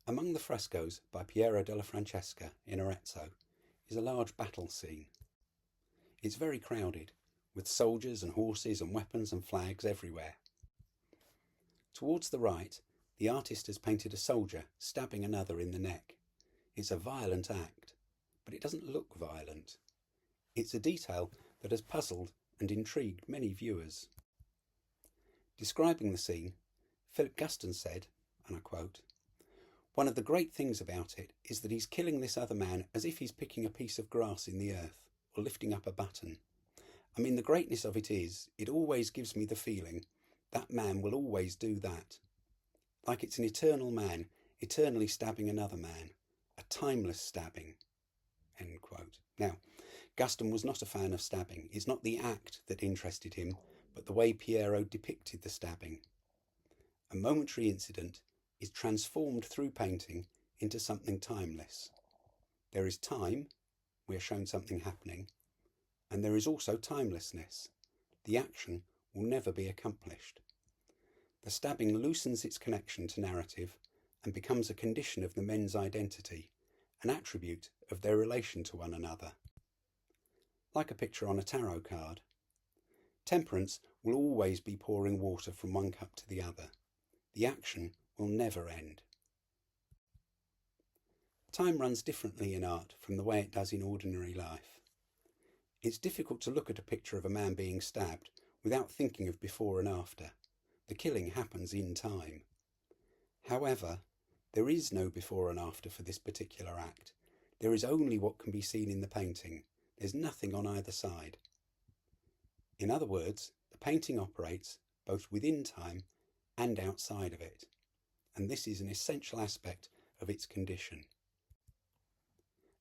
Among the frescoes by Piero della Francesca in Arezzo is a large battle scene. It's very crowded, with soldiers and horses and weapons and flags everywhere. Towards the right, the artist has painted a soldier stabbing another in the neck. It's a violent act, but it doesn't look violent. It's a detail that has puzzled and intrigued many viewers. Describing the scene, Philip Guston said, and I quote, "One of the great things about it is that he's killing this other man as if he's picking a piece of grass in the earth or lifting up a button. I mean, the greatness of it is, it always gives me the feeling that man will always do that. Like it's an eternal man, eternally stabbing another man, a timeless stabbing." End quote. Now, Guston was not a fan of stabbing. It's not the act that interested him, but the way Piero depicted the stabbing. A momentary incident is transformed through painting into something timeless. There is time, we are shown something happening, and there is also timelessness. The action will never be accomplished. The stabbing loosens its connection to narrative and becomes a condition of the men's identity, an attribute of their relation to one another. Like a picture on a tarot card, temperance will always be pouring water from one cup to the other. The action will never end. Time runs differently in art from the way it does in ordinary life. It's difficult to look at a picture of a man being stabbed without thinking of before and after. The killing happens in time. However, there is no before and after for this particular act. There is only what can be seen in the painting. There's nothing on either side. In other words, the painting operates both within time and outside of it, and this is an essential aspect of its condition.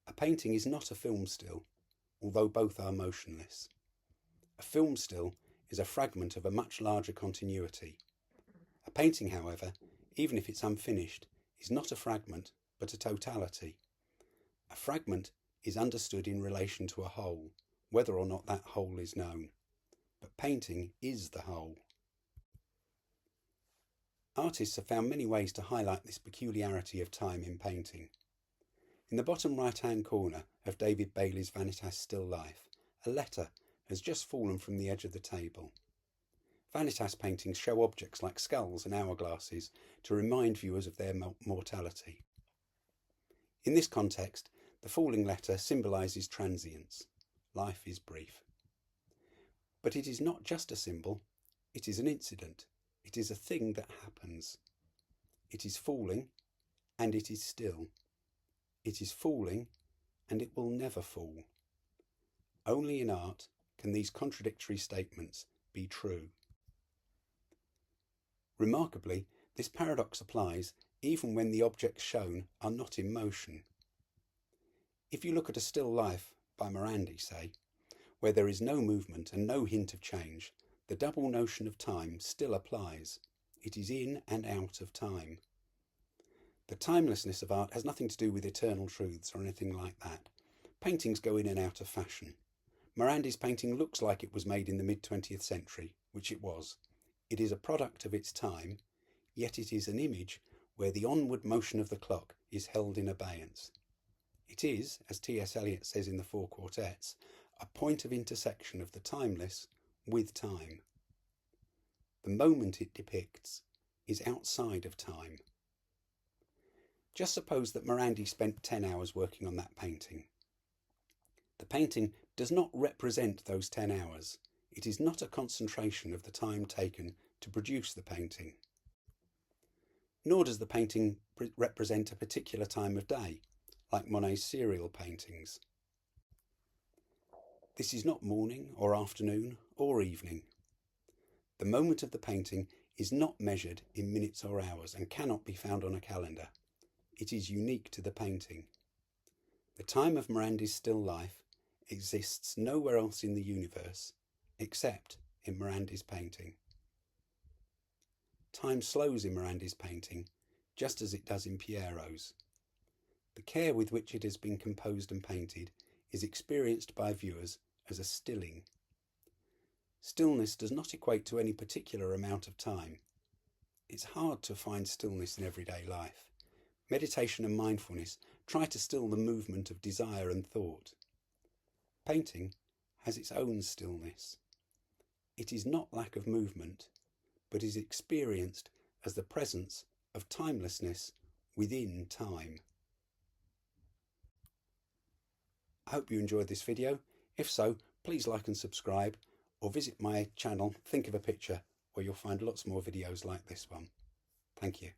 A painting is not a film still, although both are motionless. A film still is a fragment of a much larger continuity. A painting, however, even if it's unfinished, is not a fragment, but a totality. A fragment is understood in relation to a whole, whether or not that whole is known. But painting is the whole. Artists have found many ways to highlight this peculiarity of time in painting. In the bottom right-hand corner of David Bailey's Vanitas Still Life, a letter has just fallen from the edge of the table. Vanitas paintings show objects like skulls and hourglasses to remind viewers of their mortality. In this context, the falling letter symbolises transience. Life is brief. But it is not just a symbol, it is an incident. It is a thing that happens. It is falling, and it is still. It is falling, and it will never fall. Only in art can these contradictory statements be true. Remarkably, this paradox applies even when the objects shown are not in motion. If you look at a still life by Morandi, say, where there is no movement and no hint of change, the double notion of time still applies. It is in and out of time. The timelessness of art has nothing to do with eternal truths or anything like that. Paintings go in and out of fashion. Morandi's painting looks like it was made in the mid-20th century, which it was. It is a product of its time, yet it is an image where the onward motion of the clock is held in abeyance. It is, as T.S. Eliot says in the Four Quartets, a point of intersection of the timeless with time. The moment it depicts is outside of time. Just suppose that Morandi spent 10 hours working on that painting. The painting does not represent those 10 hours. It is not a concentration of the time taken to produce the painting. Nor does the painting represent a particular time of day, like Monet's serial paintings. This is not morning or afternoon or evening. The moment of the painting is not measured in minutes or hours and cannot be found on a calendar. It is unique to the painting. The time of Morandi's still life exists nowhere else in the universe except in Morandi's painting. Time slows in Morandi's painting just as it does in Piero's. The care with which it has been composed and painted is experienced by viewers as a stilling. Stillness does not equate to any particular amount of time. It's hard to find stillness in everyday life. Meditation and mindfulness try to still the movement of desire and thought. Painting has its own stillness. It is not lack of movement, but is experienced as the presence of timelessness within time. I hope you enjoyed this video. If so, please like and subscribe, or visit my channel Think of a Picture, where you'll find lots more videos like this one. Thank you.